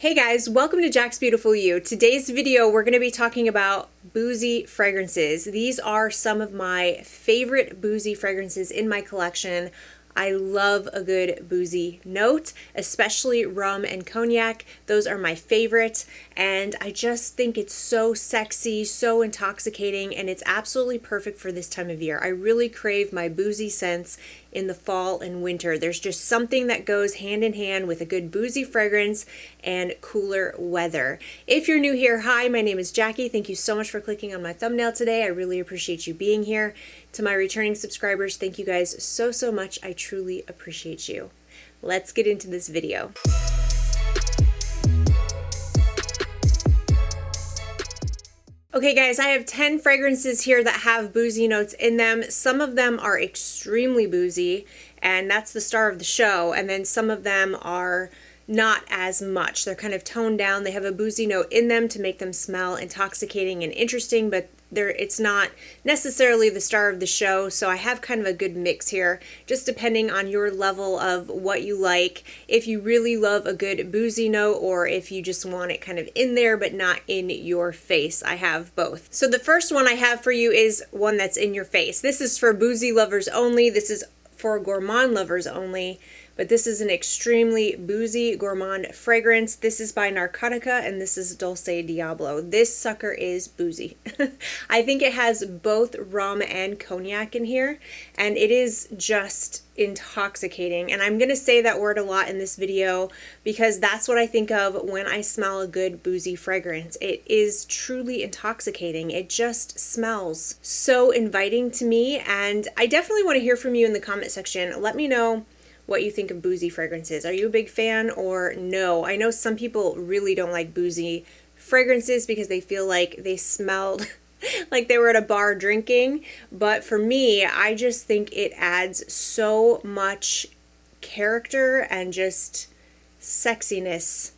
Hey guys, welcome to Jaxbeautifulyou. Today's video we're going to be talking about boozy fragrances. These are some of my favorite boozy fragrances in my collection. I love a good boozy note, especially rum and cognac. Those are my favorite, and I just think it's so sexy, so intoxicating, and it's absolutely perfect for this time of year. I really crave my boozy scents in the fall and winter. There's just something that goes hand in hand with a good boozy fragrance and cooler weather. If you're new here, hi, my name is Jackie. Thank you so much for clicking on my thumbnail today. I really appreciate you being here. To my returning subscribers, thank you guys so much. I truly appreciate you. Let's get into this video. Okay guys, I have 10 fragrances here that have boozy notes in them. Some of them are extremely boozy, and that's the star of the show, and then some of them are not as much. They're kind of toned down. They have a boozy note in them to make them smell intoxicating and interesting, but it's not necessarily the star of the show, so I have kind of a good mix here, just depending on your level of what you like. If you really love a good boozy note, or if you just want it kind of in there but not in your face, I have both. So the first one I have for you is one that's in your face. This is for boozy lovers only. This is for gourmand lovers only. But this is an extremely boozy gourmand fragrance. This is by Narcotica, and this is Dulce Diablo. This sucker is boozy. I think it has both rum and cognac in here, and it is just intoxicating. And I'm going to say that word a lot in this video because that's what I think of when I smell a good boozy fragrance. It is truly intoxicating. It just smells so inviting to me, and I definitely want to hear from you in the comment section. Let me know what you think of boozy fragrances. Are you a big fan or no? I know some people really don't like boozy fragrances because they feel like they smelled like they were at a bar drinking, but for me, I just think it adds so much character and just sexiness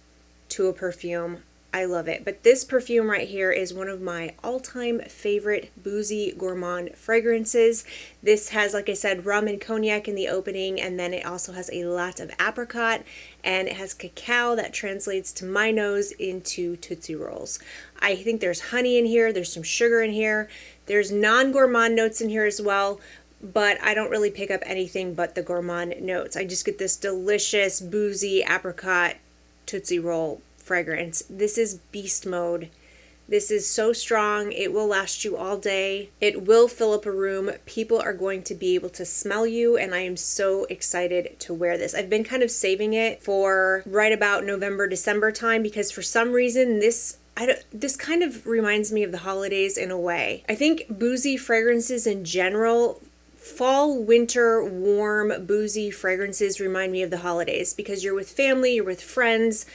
to a perfume. I love it. But this perfume right here is one of my all-time favorite boozy gourmand fragrances. This has, like I said, rum and cognac in the opening, and then it also has a lot of apricot, and it has cacao that translates to my nose into Tootsie Rolls. I think there's honey in here, there's some sugar in here, there's non-gourmand notes in here as well, but I don't really pick up anything but the gourmand notes. I just get this delicious boozy apricot Tootsie Roll fragrance. This is beast mode. This is so strong. It will last you all day. It will fill up a room. People are going to be able to smell you, and I am so excited to wear this. I've been kind of saving it for right about November, December time because for some reason this kind of reminds me of the holidays in a way. I think boozy fragrances in general, fall, winter, warm, boozy fragrances remind me of the holidays because you're with family, you're with friends,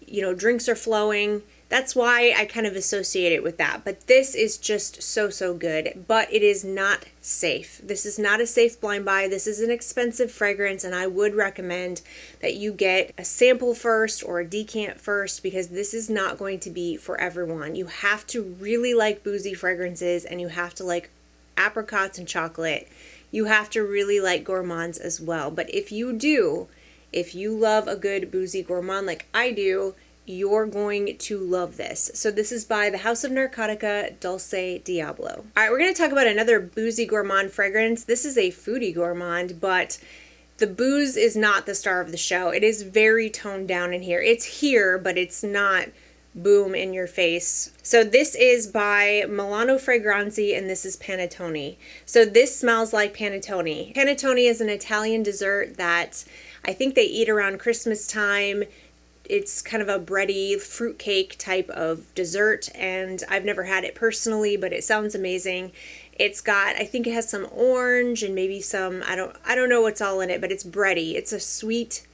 you know, drinks are flowing. That's why I kind of associate it with that. But this is just so good. But it is not safe. This is not a safe blind buy. This is an expensive fragrance, and I would recommend that you get a sample first or a decant first because this is not going to be for everyone. You have to really like boozy fragrances, and you have to like apricots and chocolate. You have to really like gourmands as well. But if you do, if you love a good boozy gourmand like I do, you're going to love this. So this is by the House of Narcotica, Dulce Diablo. All right, we're going to talk about another boozy gourmand fragrance. This is a foodie gourmand, but the booze is not the star of the show. It is very toned down in here. It's here, but it's not boom in your face. So this is by Milano Fragranze, and this is Panettone. So this smells like panettone. Panettone is an Italian dessert that I think they eat around Christmas time. It's kind of a bready fruitcake type of dessert, and I've never had it personally, but it sounds amazing. It's got, I think it has some orange and maybe some, I don't know what's all in it, but it's bready. It's a sweet,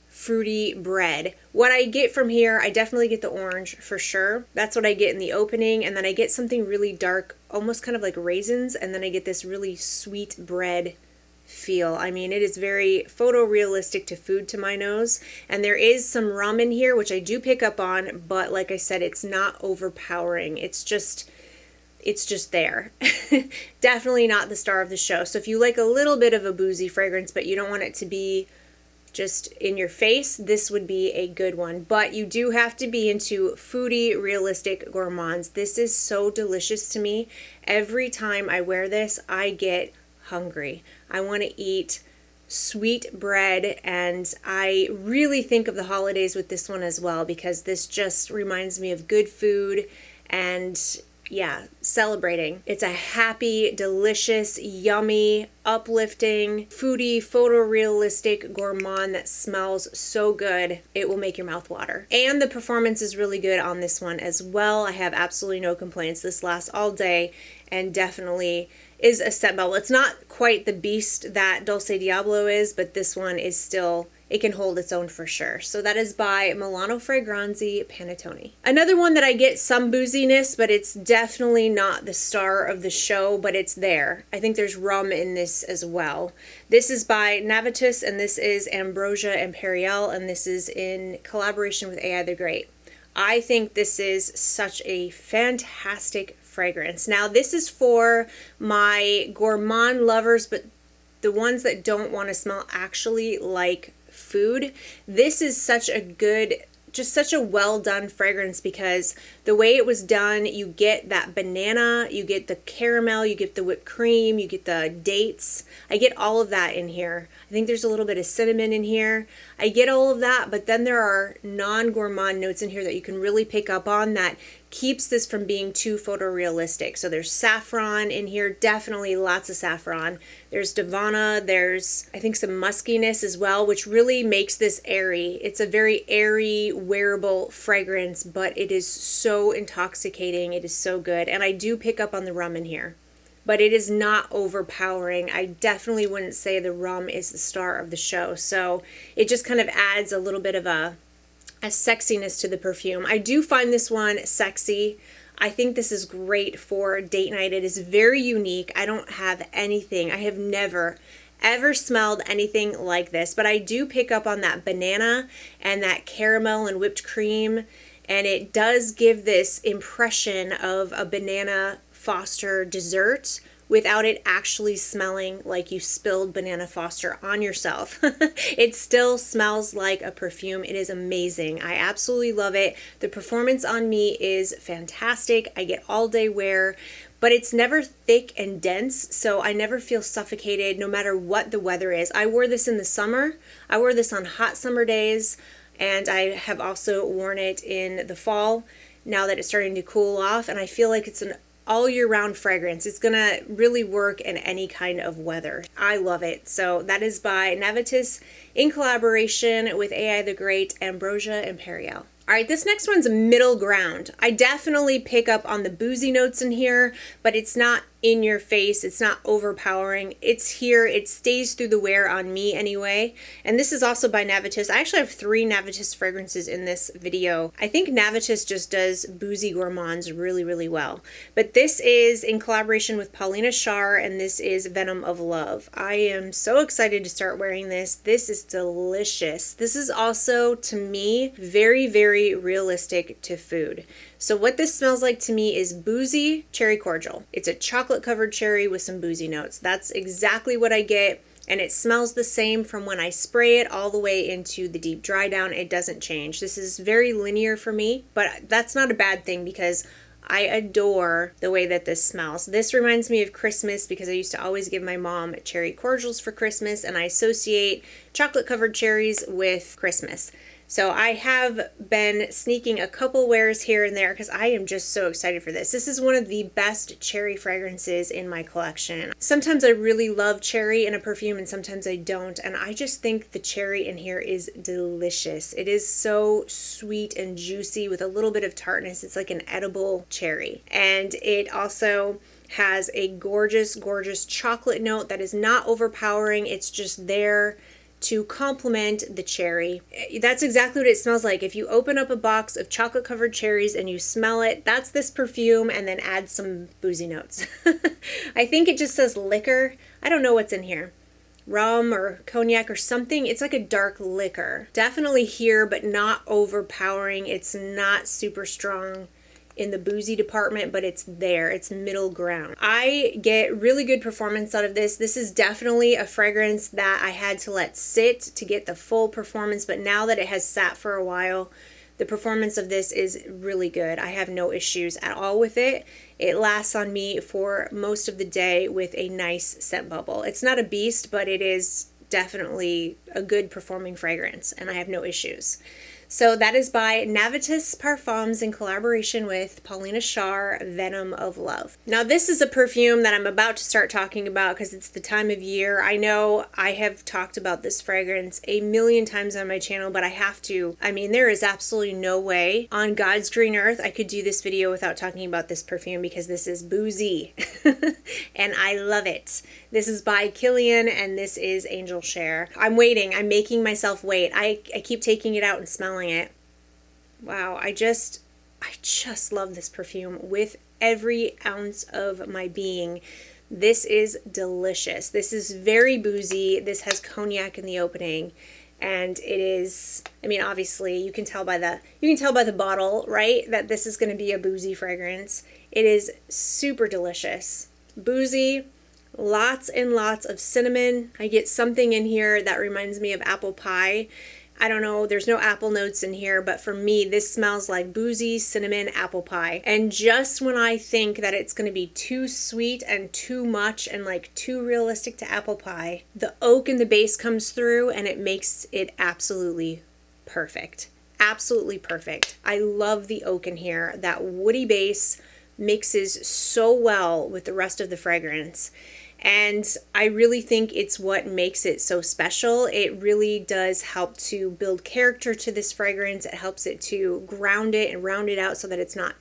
fruity bread. What I get from here, I definitely get the orange for sure. That's what I get in the opening, and then I get something really dark, almost kind of like raisins, and then I get this really sweet bread feel. I mean, it is very photorealistic to food to my nose, and there is some rum in here, which I do pick up on, but like I said, it's not overpowering. It's just there. Definitely not the star of the show. So if you like a little bit of a boozy fragrance, but you don't want it to be just in your face, this would be a good one. But you do have to be into foodie, realistic gourmands. This is so delicious to me. Every time I wear this, I get hungry. I want to eat sweet bread, and I really think of the holidays with this one as well, because this just reminds me of good food and yeah, celebrating. It's a happy, delicious, yummy, uplifting, foodie, photorealistic gourmand that smells so good. It will make your mouth water. And the performance is really good on this one as well. I have absolutely no complaints. This lasts all day and definitely is a scent bubble. It's not quite the beast that Dulce Diablo is, but this one is still, it can hold its own for sure. So that is by Milano Fragranze Panettone. Another one that I get some booziness, but it's definitely not the star of the show, but it's there. I think there's rum in this as well. This is by Navitus, and this is Ambrosia Imperiale, and this is in collaboration with AI the Great. I think this is such a fantastic fragrance. Now, this is for my gourmand lovers, but the ones that don't want to smell actually like food. This is such a good, just such a well done fragrance, because the way it was done, you get that banana, you get the caramel, you get the whipped cream, you get the dates. I get all of that in here. I think there's a little bit of cinnamon in here. I get all of that, but then there are non-gourmand notes in here that you can really pick up on that keeps this from being too photorealistic. So there's saffron in here, definitely lots of saffron. There's Davana, there's I think some muskiness as well, which really makes this airy. It's a very airy, wearable fragrance, but it is so intoxicating. It is so good. And I do pick up on the rum in here, but it is not overpowering. I definitely wouldn't say the rum is the star of the show. So it just kind of adds a little bit of a sexiness to the perfume. I do find this one sexy. I think this is great for date night. It is very unique. I don't have anything. I have never ever smelled anything like this, but I do pick up on that banana and that caramel and whipped cream, and it does give this impression of a banana Foster dessert without it actually smelling like you spilled banana Foster on yourself. It still smells like a perfume. It is amazing. I absolutely love it. The performance on me is fantastic. I get all day wear, but it's never thick and dense, so I never feel suffocated no matter what the weather is. I wore this in the summer. I wore this on hot summer days, and I have also worn it in the fall now that it's starting to cool off, and I feel like it's an all year round fragrance. It's gonna really work in any kind of weather. I love it. So that is by Navitus in collaboration with AI the Great, Ambrosia Imperiale. All right, this next one's middle ground. I definitely pick up on the boozy notes in here, but it's not in your face. It's not overpowering. It's here. It stays through the wear on me anyway. And this is also by Navitus. I actually have 3 Navitus fragrances in this video. I think Navitus just does boozy gourmands really, really well. But this is in collaboration with Paulina Shar, and this is Venom of Love. I am so excited to start wearing this. This is delicious. This is also, to me, very, very realistic to food. So what this smells like to me is boozy cherry cordial. It's a chocolate covered cherry with some boozy notes. That's exactly what I get, and it smells the same from when I spray it all the way into the deep dry down. It doesn't change. This is very linear for me, but that's not a bad thing because I adore the way that this smells. This reminds me of Christmas because I used to always give my mom cherry cordials for Christmas, and I associate chocolate covered cherries with Christmas. So I have been sneaking a couple wears here and there because I am just so excited for this. This is one of the best cherry fragrances in my collection. Sometimes I really love cherry in a perfume and sometimes I don't, and I just think the cherry in here is delicious. It is so sweet and juicy with a little bit of tartness. It's like an edible cherry. And it also has a gorgeous, gorgeous chocolate note that is not overpowering. It's just there to complement the cherry. That's exactly what it smells like. If you open up a box of chocolate covered cherries and you smell it, that's this perfume, and then add some boozy notes. I think it just says liquor. I don't know what's in here. Rum or cognac or something. It's like a dark liquor. Definitely here, but not overpowering. It's not super strong. in the boozy department, but it's there. It's middle ground. I get really good performance out of this. This is definitely a fragrance that I had to let sit to get the full performance, but now that it has sat for a while, the performance of this is really good. I have no issues at all with it. It lasts on me for most of the day with a nice scent bubble. It's not a beast, but it is definitely a good performing fragrance, and I have no issues. So that is by Navitus Parfums in collaboration with Paulina Shar, Venom of Love. Now this is a perfume that I'm about to start talking about because it's the time of year. I know I have talked about this fragrance a million times on my channel, but I have to. I mean, there is absolutely no way on God's green earth I could do this video without talking about this perfume because this is boozy and I love it. This is by KILIAN and this is Angel Share. I'm waiting. I'm making myself wait. I keep taking it out and smelling it. Wow, I just love this perfume with every ounce of my being. This is delicious. This is very boozy. This has cognac in the opening, and it is, I mean, obviously you can tell by the bottle, right, that this is going to be a boozy fragrance. It is super delicious. Boozy, lots and lots of cinnamon. I get something in here that reminds me of apple pie. I don't know, there's no apple notes in here, but for me, this smells like boozy, cinnamon, apple pie. And just when I think that it's gonna be too sweet and too much and like too realistic to apple pie, the oak in the base comes through and it makes it absolutely perfect. Absolutely perfect. I love the oak in here. That woody base mixes so well with the rest of the fragrance. And I really think it's what makes it so special. It really does help to build character to this fragrance. It helps it to ground it and round it out so that it's not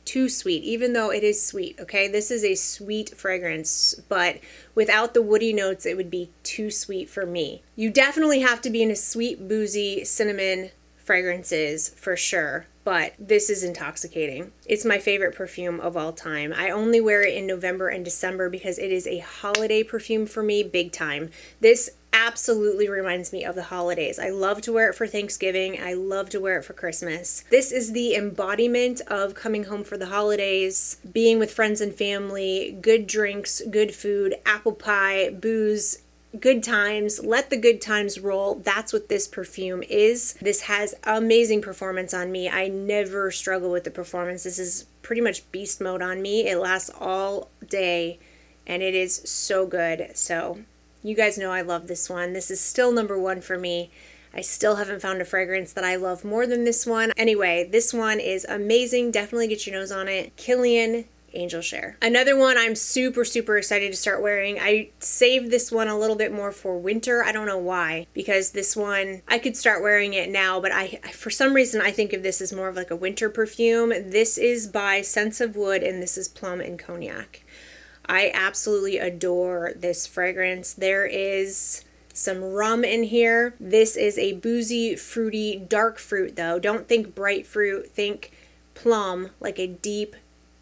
too sweet, even though it is sweet, okay? This is a sweet fragrance, but without the woody notes, it would be too sweet for me. You definitely have to be in a sweet, boozy, cinnamon fragrances for sure, but this is intoxicating. It's my favorite perfume of all time. I only wear it in November and December because it is a holiday perfume for me, big time. This absolutely reminds me of the holidays. I love to wear it for Thanksgiving. I love to wear it for Christmas. This is the embodiment of coming home for the holidays, being with friends and family, good drinks, good food, apple pie, booze, good times. Let the good times roll. That's what this perfume is. This has amazing performance on me. I never struggle with the performance. This is pretty much beast mode on me. It lasts all day and it is so good. So you guys know I love this one. This is still #1 for me. I still haven't found a fragrance that I love more than this one. Anyway, this one is amazing. Definitely get your nose on it. KILIAN Angel Share. Another one I'm super excited to start wearing. I saved this one a little bit more for winter. I don't know why, because this one, I could start wearing it now, but for some reason I think of this as more of like a winter perfume. This is by Scents of Wood and this is Plum and Cognac. I absolutely adore this fragrance. There is some rum in here. This is a boozy, fruity, dark fruit though. Don't think bright fruit, think plum, like a deep,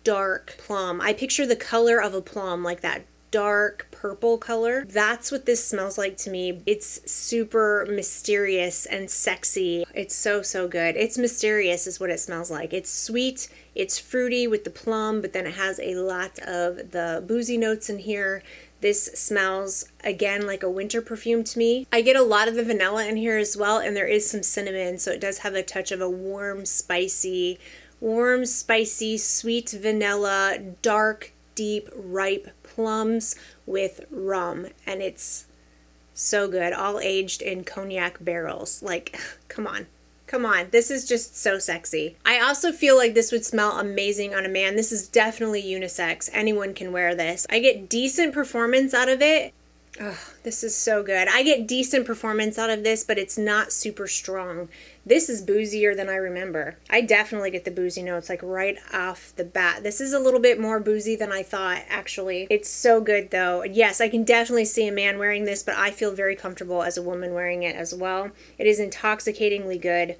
dark plum. I picture the color of a plum, like that dark purple color. That's what this smells like to me. It's super mysterious and sexy. It's so good. It's mysterious is what it smells like. It's sweet, it's fruity with the plum, but then it has a lot of the boozy notes in here. This smells, again, like a winter perfume to me. I get a lot of the vanilla in here as well, and there is some cinnamon, so it does have a touch of a warm, spicy, sweet vanilla, dark, deep, ripe plums with rum. And it's so good. All aged in cognac barrels. Like, come on. Come on. This is just so sexy. I also feel like this would smell amazing on a man. This is definitely unisex. Anyone can wear this. I get decent performance out of it. Oh, this is so good. I get decent performance out of this, but it's not super strong. This is boozier than I remember. I definitely get the boozy notes like right off the bat. This is a little bit more boozy than I thought, actually. It's so good though. Yes, I can definitely see a man wearing this, but I feel very comfortable as a woman wearing it as well. It is intoxicatingly good.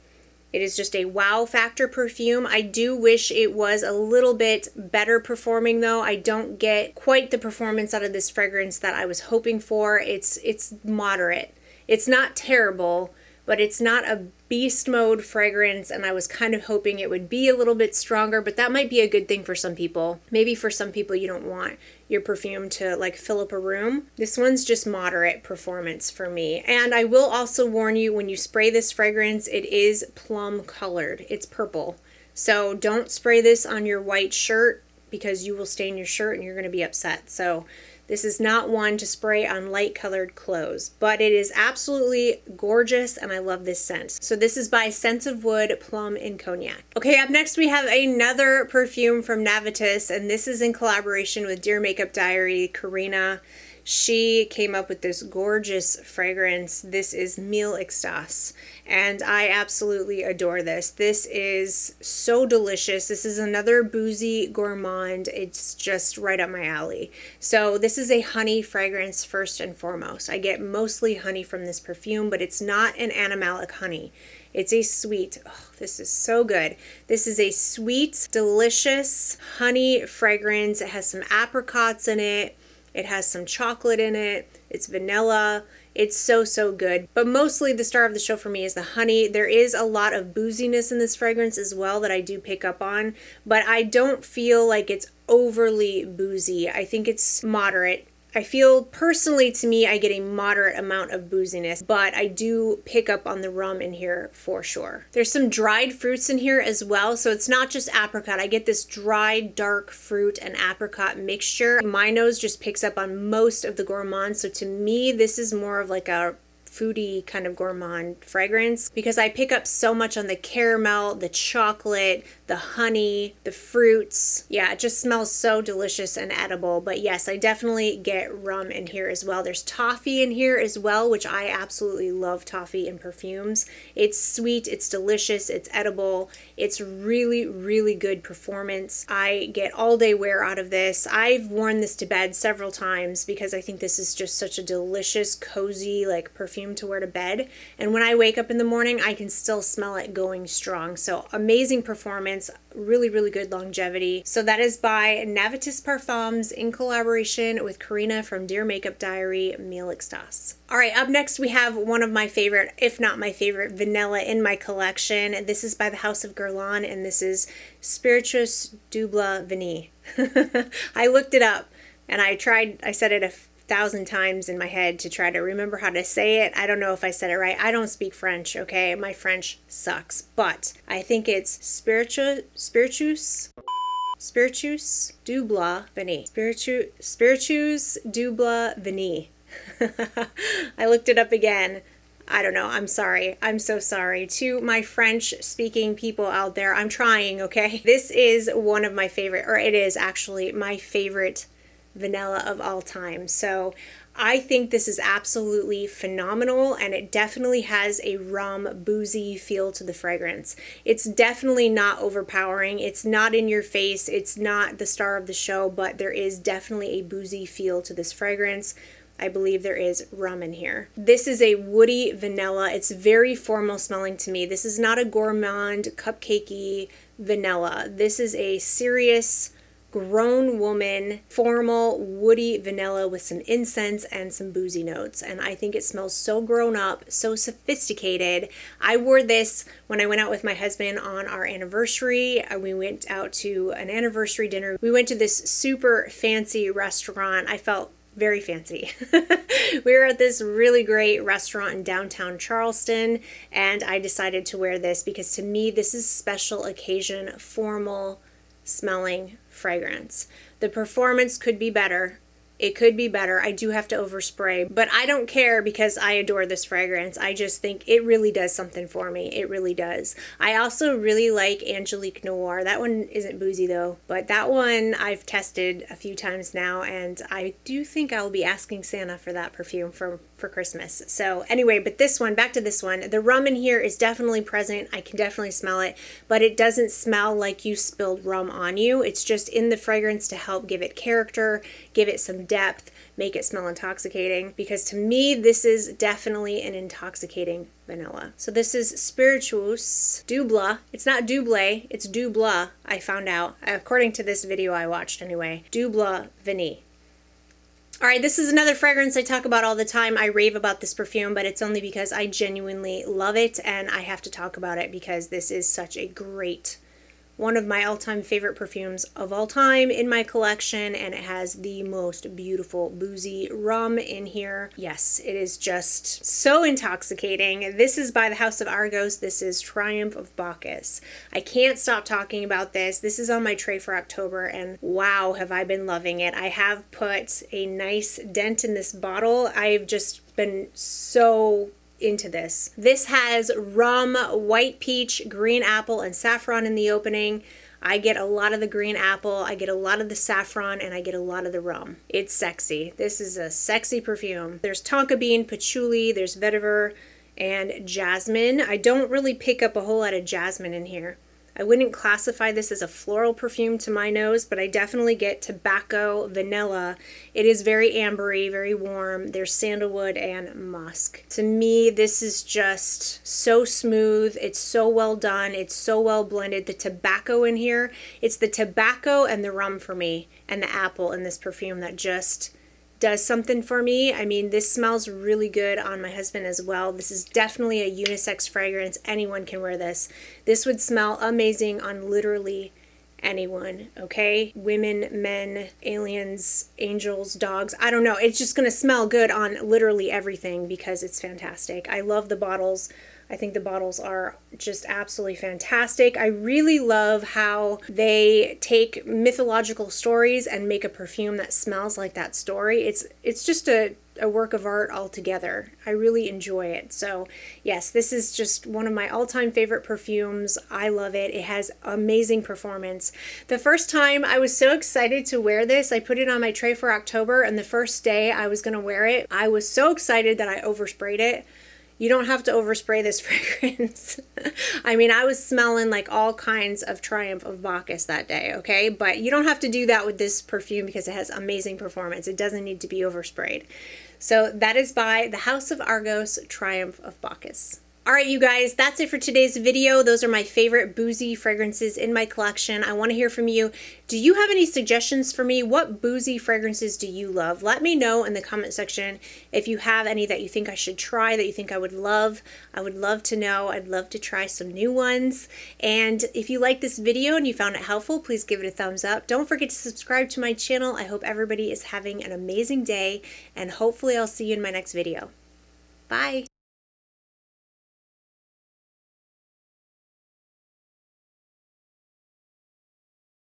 It is just a wow factor perfume. I do wish it was a little bit better performing though. I don't get quite the performance out of this fragrance that I was hoping for. It's moderate. It's not terrible, but it's not a beast mode fragrance, and I was kind of hoping it would be a little bit stronger, but that might be a good thing for some people. Maybe for some people you don't want your perfume to like fill up a room. This one's just moderate performance for me. And I will also warn you, when you spray this fragrance, it is plum colored. It's purple. So don't spray this on your white shirt because you will stain your shirt and you're going to be upset. So this is not one to spray on light colored clothes, but it is absolutely gorgeous and I love this scent. So this is by Scent of Wood, Plum, and Cognac. Okay, up next we have another perfume from Navitus, and this is in collaboration with Dear Makeup Diary, Karina. She came up with this gorgeous fragrance. This is Miel Extase, and I absolutely adore this. This is so delicious. This is another boozy gourmand. It's just right up my alley. So this is a honey fragrance first and foremost. I get mostly honey from this perfume, but it's not an animalic honey. It's a sweet, oh, this is so good. This is a sweet, delicious honey fragrance. It has some apricots in it. It has some chocolate in it. It's vanilla. It's so, so good. But mostly the star of the show for me is the honey. There is a lot of booziness in this fragrance as well that I do pick up on, but I don't feel like it's overly boozy. I think it's moderate. I feel personally, to me, I get a moderate amount of booziness, but I do pick up on the rum in here for sure. There's some dried fruits in here as well, so it's not just apricot. I get this dried dark fruit and apricot mixture. My nose just picks up on most of the gourmand, so to me, this is more of like a foodie kind of gourmand fragrance because I pick up so much on the caramel, the chocolate, the honey, the fruits. Yeah, it just smells so delicious and edible. But yes, I definitely get rum in here as well. There's toffee in here as well, which I absolutely love toffee in perfumes. It's sweet, it's delicious, it's edible. It's really, really good performance. I get all day wear out of this. I've worn this to bed several times because I think this is just such a delicious, cozy, like perfume to wear to bed. And when I wake up in the morning, I can still smell it going strong. So amazing performance, really, really good longevity. So that is by Navitus Parfums in collaboration with Karina from Dear Makeup Diary, Miel Extase. All right, up next we have one of my favorite, if not my favorite, vanilla in my collection. This is by the House of Guerlain, and this is Spiritueuse Double Vanille. I looked it up and I said it a 1,000 times in my head to try to remember how to say it. I don't know if I said it right. I don't speak French, okay? My French sucks. But I think it's Spiritueuse Double Vanille. Spiritueuse Double Vanille. I looked it up again. I don't know. I'm sorry. I'm so sorry. To my French-speaking people out there, I'm trying, okay? This is one of my favorite, or it is actually my favorite vanilla of all time. So I think this is absolutely phenomenal, and it definitely has a rum boozy feel to the fragrance. It's definitely not overpowering. It's not in your face. It's not the star of the show, but there is definitely a boozy feel to this fragrance. I believe there is rum in here. This is a woody vanilla. It's very formal smelling to me. This is not a gourmand, cupcakey vanilla. This is a serious, grown woman, formal, woody vanilla with some incense and some boozy notes. And I think it smells so grown up, so sophisticated. I wore this when I went out with my husband on our anniversary. We went out to an anniversary dinner. We went to this super fancy restaurant. I felt very fancy. We were at this really great restaurant in downtown Charleston, and I decided to wear this because to me this is special occasion, formal smelling fragrance. The performance could be better. It could be better. I do have to overspray, but I don't care because I adore this fragrance. I just think it really does something for me. It really does. I also really like Angelique Noir. That one isn't boozy though, but that one I've tested a few times now, and I do think I'll be asking Santa for that perfume for Christmas. So anyway, but this one, back to this one, the rum in here is definitely present. I can definitely smell it, but it doesn't smell like you spilled rum on you. It's just in the fragrance to help give it character, give it some depth, make it smell intoxicating, because to me this is definitely an intoxicating vanilla. So this is Spiritueuse Double. It's not double, it's double, I found out, according to this video I watched anyway. Double Vanille. All right, this is another fragrance I talk about all the time. I rave about this perfume, but it's only because I genuinely love it, and I have to talk about it because this is such a great, one of my all-time favorite perfumes of all time in my collection, and it has the most beautiful boozy rum in here. Yes, it is just so intoxicating. This is by the House of Argos. This is Triumph of Bacchus. I can't stop talking about this. This is on my tray for October, and wow, have I been loving it. I have put a nice dent in this bottle. I've just been so into this. This has rum, white peach, green apple, and saffron in the opening. I get a lot of the green apple, I get a lot of the saffron, and I get a lot of the rum. It's sexy. This is a sexy perfume. There's tonka bean, patchouli, there's vetiver, and jasmine. I don't really pick up a whole lot of jasmine in here. I wouldn't classify this as a floral perfume to my nose, but I definitely get tobacco, vanilla. It is very ambery, very warm. There's sandalwood and musk. To me, this is just so smooth. It's so well done. It's so well blended. The tobacco in here, it's the tobacco and the rum for me, and the apple in this perfume that just does something for me. I mean, this smells really good on my husband as well. This is definitely a unisex fragrance. Anyone can wear this. This would smell amazing on literally anyone, okay? Women, men, aliens, angels, dogs. I don't know. It's just going to smell good on literally everything because it's fantastic. I love the bottles. I think the bottles are just absolutely fantastic. I really love how they take mythological stories and make a perfume that smells like that story. It's just a work of art altogether. I really enjoy it. So yes, this is just one of my all-time favorite perfumes. I love it. It has amazing performance. The first time I was so excited to wear this, I put it on my tray for October, and the first day I was going to wear it, I was so excited that I oversprayed it. You don't have to overspray this fragrance. I mean, I was smelling like all kinds of Triumph of Bacchus that day, okay? But you don't have to do that with this perfume because it has amazing performance. It doesn't need to be oversprayed. So that is by the House of Argos, Triumph of Bacchus. All right, you guys, that's it for today's video. Those are my favorite boozy fragrances in my collection. I want to hear from you. Do you have any suggestions for me? What boozy fragrances do you love? Let me know in the comment section if you have any that you think I should try, that you think I would love. I would love to know. I'd love to try some new ones. And if you like this video and you found it helpful, please give it a thumbs up. Don't forget to subscribe to my channel. I hope everybody is having an amazing day, and hopefully I'll see you in my next video. Bye.